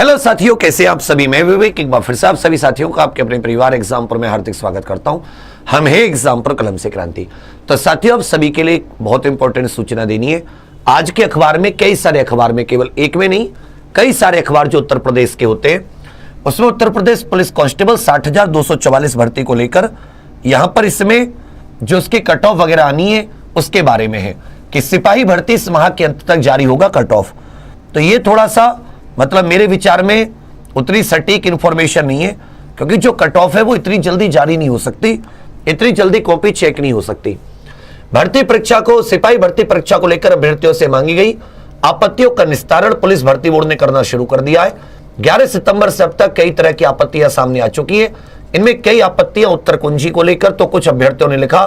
Hello साथियों, कैसे आप सभी। मैं विवेक एक बार फिर से आप सभी साथियों का आपके अपने परिवार एग्जाम पर मैं हार्दिक स्वागत करता हूं। हम है एग्जाम पर कलम से क्रांति। तो साथियों, आप सभी के लिए एक बहुत इंपॉर्टेंट सूचना देनी है। आज के अखबार में, कई सारे अखबार में, केवल एक में नहीं, कई सारे अखबार जो उत्तर प्रदेश के होते हैं, उसमें उत्तर प्रदेश पुलिस कांस्टेबल 60,244 भर्ती को लेकर यहां पर इसमें जो उसकी कट ऑफ वगैरह आनी है उसके बारे में है कि सिपाही भर्ती इस माह के अंत तक जारी होगा कट ऑफ। तो ये थोड़ा सा मतलब मेरे विचार में उतनी सटीक इंफॉर्मेशन नहीं है, क्योंकि जो कट ऑफ है वो इतनी जल्दी जारी नहीं हो सकती, इतनी जल्दी कॉपी चेक नहीं हो सकती। भर्ती परीक्षा को, सिपाही भर्ती परीक्षा को लेकर अभ्यर्थियों से मांगी गई आपत्तियों का निस्तारण पुलिस भर्ती बोर्ड ने करना शुरू कर दिया है। 11 सितंबर से अब तक कई तरह की आपत्तियां सामने आ चुकी है। इनमें कई आपत्तियां उत्तर कुंजी को लेकर, तो कुछ अभ्यर्थियों ने लिखा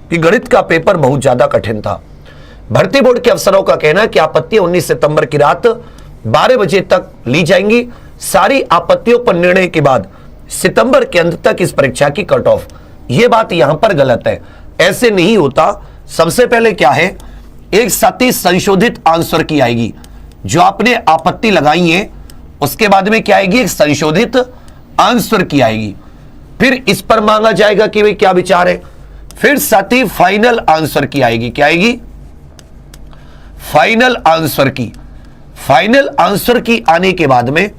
कि गणित का पेपर बहुत ज्यादा कठिन था। भर्ती बोर्ड के अफसरों का कहना है कि आपत्तियां 19 सितंबर की रात 12 बजे तक ली जाएंगी। सारी आपत्तियों पर निर्णय के बाद सितंबर के अंत तक इस परीक्षा की कट ऑफ। यह बात यहां पर गलत है, ऐसे नहीं होता। सबसे पहले क्या है, एक सती संशोधित आंसर की आएगी। जो आपने आपत्ति लगाई है उसके बाद में क्या आएगी, एक संशोधित आंसर की आएगी। फिर इस पर मांगा जाएगा कि भाई क्या विचार है। फिर सती फाइनल आंसर की आएगी। क्या आएगी? फाइनल आंसर की। फाइनल आंसर की आने के बाद में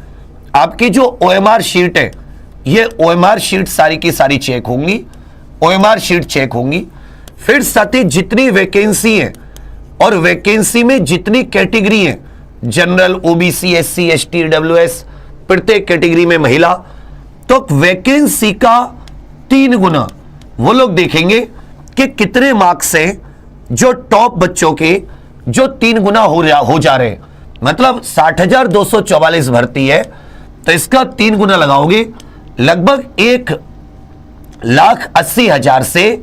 आपकी जो ओएमआर शीट है, ये ओएमआर शीट सारी की सारी चेक होंगी, ओएमआर शीट चेक होंगी। फिर साथ ही जितनी वैकेंसी है और वैकेंसी में जितनी कैटेगरी है, general, OBC, SC, ST, WS, प्रत्येक कैटेगरी में महिला, तो वैकेंसी का 3 गुना वो लोग देखेंगे कि कितने मार्क्स हैं जो टॉप बच्चों के, जो 3 गुना हो जा रहे हैं। मतलब 60,244 भर्ती है, तो इसका 3 गुना लगाओगे, लगभग 1,80,000 से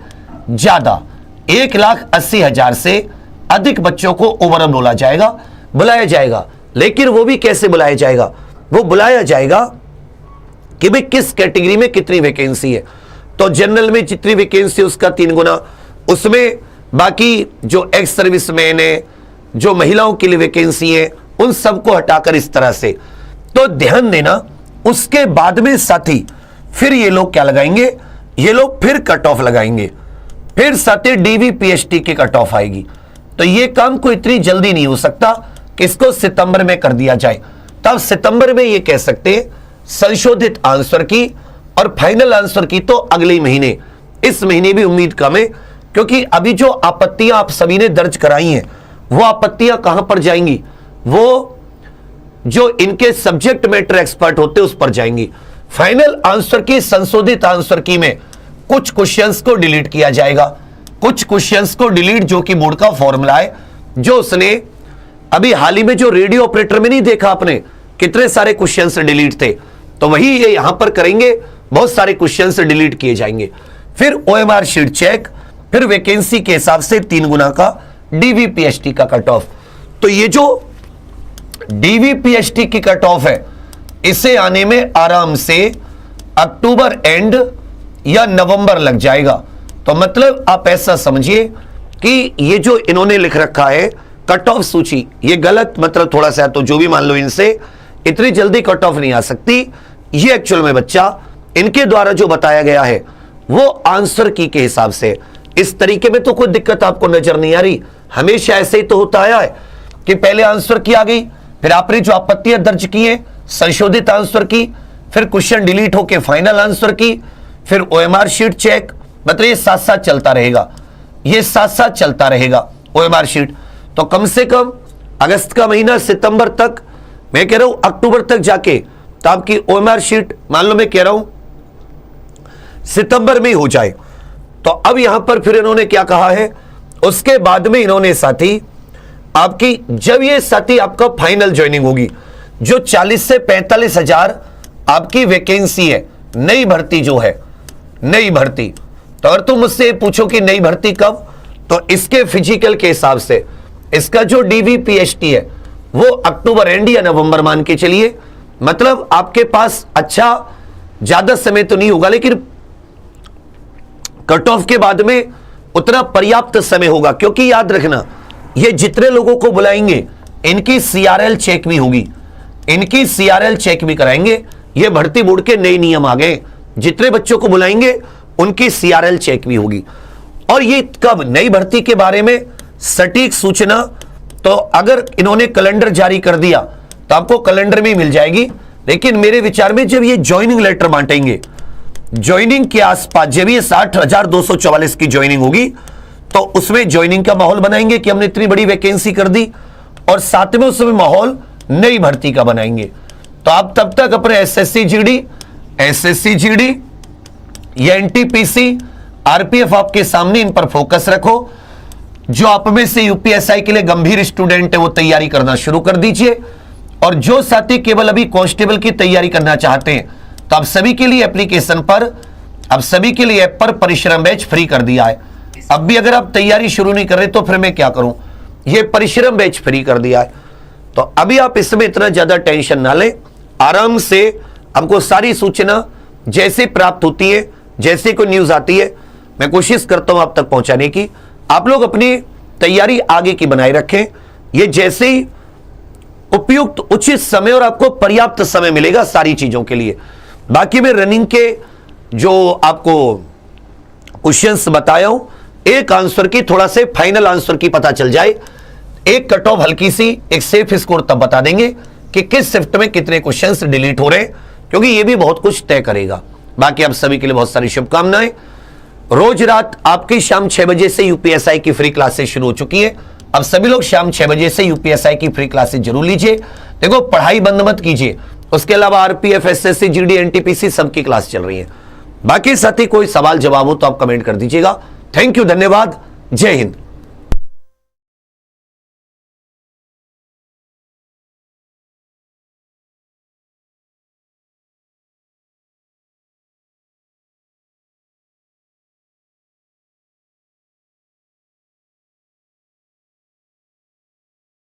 ज्यादा, 1,80,000 से अधिक बच्चों को ओवरऑल बुलाया जाएगा। लेकिन वो भी कैसे बुलाया जाएगा? वो बुलाया जाएगा कि भाई किस कैटेगरी में कितनी वैकेंसी है। तो जनरल में जितनी वैकेंसी उसका 3 गुना, उसमें बाकी जो एक्स सर्विसमैन है, जो महिलाओं के लिए वैकेंसी है, उन सबको हटाकर इस तरह से। तो ध्यान देना, उसके बाद में साथी फिर ये लोग क्या लगाएंगे, ये लोग फिर कट ऑफ लगाएंगे। फिर साथी डीवीपीएसटी की कट ऑफ आएगी। तो ये काम कोई इतनी जल्दी नहीं हो सकता कि इसको सितंबर में कर दिया जाए। तब सितंबर में ये कह सकते हैं संशोधित आंसर की, और फाइनल आंसर की तो अगले महीने। इस महीने भी उम्मीद कम है, क्योंकि अभी जो आपत्तियां आप सभी ने दर्ज कराई हैं, वो आपत्तियां कहां पर जाएंगी? वो जो इनके सब्जेक्ट मैटर एक्सपर्ट होते हैं उस पर जाएंगी। फाइनल आंसर की, संशोधित आंसर की में कुछ क्वेश्चंस को डिलीट किया जाएगा, कुछ क्वेश्चंस को डिलीट, जो कि बोर्ड का फॉर्मूला है, जो उसने अभी हाल ही में जो रेडियो ऑपरेटर में नहीं देखा आपने, कितने सारे क्वेश्चंस डिलीट थे, तो वही ये यहां पर करेंगे, बहुत सारे क्वेश्चंस डिलीट किए जाएंगे। फिर ओएमआर शीट चेक, फिर वैकेंसी के हिसाब से 3 गुना का डीवीपीएसटी का कट ऑफ। तो ये जो डीवीपीएसटी की कट ऑफ है, इसे आने में आराम से अक्टूबर एंड या नवंबर लग जाएगा। तो मतलब आप ऐसा समझिए कि ये जो इन्होंने लिख रखा है कट ऑफ सूची, ये गलत, मतलब थोड़ा सा, तो जो भी मान लो, इनसे इतनी जल्दी कट ऑफ नहीं आ सकती। ये एक्चुअल में बच्चा इनके द्वारा जो बताया गया है वो आंसर की के हिसाब से। इस तरीके में तो कोई दिक्कत आपको नजर नहीं आ रही। हमेशा ऐसे ही तो होता आया है कि पहले आंसर की आ गई, फिर आपने जो आपत्तियां दर्ज की है संशोधित आंसर की, फिर क्वेश्चन डिलीट होके फाइनल आंसर की, फिर ओएमआर शीट चेक। मतलब ये साथ साथ चलता रहेगा, ये साथ साथ चलता रहेगा ओएमआर शीट। तो कम से कम अगस्त का महीना, सितंबर तक, मैं कह रहा हूं अक्टूबर तक जाके तो आपकी ओएमआर शीट, मान लो मैं कह रहा हूं सितंबर में ही हो जाए। तो अब यहां पर फिर इन्होंने क्या कहा है, उसके बाद में इन्होंने साथी आपकी, जब ये साथी आपका फाइनल ज्वाइनिंग होगी, जो 40 से 45 हजार आपकी वैकेंसी है, नई भर्ती जो है, नई भर्ती। तो अगर तुम मुझसे पूछो कि नई भर्ती कब, तो इसके फिजिकल के हिसाब से इसका जो डीवीपीएसटी है वो अक्टूबर एंड या नवंबर मान के चलिए। मतलब आपके पास अच्छा ज्यादा समय तो नहीं होगा, लेकिन कट ऑफ के बाद में उतना पर्याप्त समय होगा। क्योंकि याद रखना, ये जितने लोगों को बुलाएंगे इनकी सीआरएल चेक भी होगी, इनकी सीआरएल चेक भी कराएंगे। ये भर्ती बोर्ड के नए नियम आ गए, जितने बच्चों को बुलाएंगे उनकी सीआरएल चेक भी होगी। और ये कब, नई भर्ती के बारे में सटीक सूचना तो अगर इन्होंने कैलेंडर जारी कर दिया तो आपको कैलेंडर में मिल जाएगी। लेकिन मेरे विचार में जब ये ज्वाइनिंग लेटर बांटेंगे, ज्वाइनिंग के आसपास जब ये 60,244 की ज्वाइनिंग होगी तो उसमें ज्वाइनिंग का माहौल बनाएंगे कि हमने इतनी बड़ी वैकेंसी कर दी, और साथ में उसमें माहौल नई भर्ती का बनाएंगे। तो आप तब तक अपने एसएससी जीडी या एनटीपीसी आरपीएफ आपके सामने, इन पर फोकस रखो। जो आप में से यूपीएसआई के लिए गंभीर स्टूडेंट है वो तैयारी करना शुरू कर दीजिए, और जो साथी केवल अभी कांस्टेबल की तैयारी करना चाहते हैं तो आप सभी के लिए एप्लीकेशन पर, अब सभी के लिए ऐप पर परिश्रम बैच फ्री कर दिया है। अब भी अगर आप तैयारी शुरू नहीं कर रहे तो फिर मैं क्या करूं, ये परिश्रम बैच फ्री कर दिया है। तो अभी आप इसमें इतना ज्यादा टेंशन ना लें, आराम से हमको सारी सूचना जैसे प्राप्त होती है, जैसे कोई न्यूज आती है, मैं कोशिश करता हूं आप तक पहुंचाने की। आप लोग अपनी तैयारी आगे की बनाए रखें। ये जैसे ही उपयुक्त उचित समय और आपको पर्याप्त समय मिलेगा सारी चीजों के लिए। बाकी मैं रनिंग के जो आपको क्वेश्चंस बताया हूं, एक आंसर की थोड़ा से फाइनल आंसर की पता चल जाए, एक कट ऑफ हल्की सी, एक सेफ स्कोर तब बता देंगे कि किस शिफ्ट में कितने क्वेश्चंस डिलीट हो रहे हैं, क्योंकि ये भी बहुत कुछ तय करेगा। बाकी आप सभी के लिए बहुत सारी शुभकामनाएं। रोज रात आपकी शाम 6 बजे से यूपीएसआई की फ्री क्लासेस शुरू हो चुकी है। अब सभी लोग शाम 6 बजे से यूपीएसआई की फ्री क्लासेस जरूर लीजिए। देखो, पढ़ाई बंद मत कीजिए, उसके अलावा आरपीएफ, एसएससी, जीडी, एनटीपीसी सबकी क्लास चल रही है। बाकी साथी कोई सवाल जवाब हो तो आप कमेंट कर दीजिएगा। थैंक यू, धन्यवाद, जय हिंद।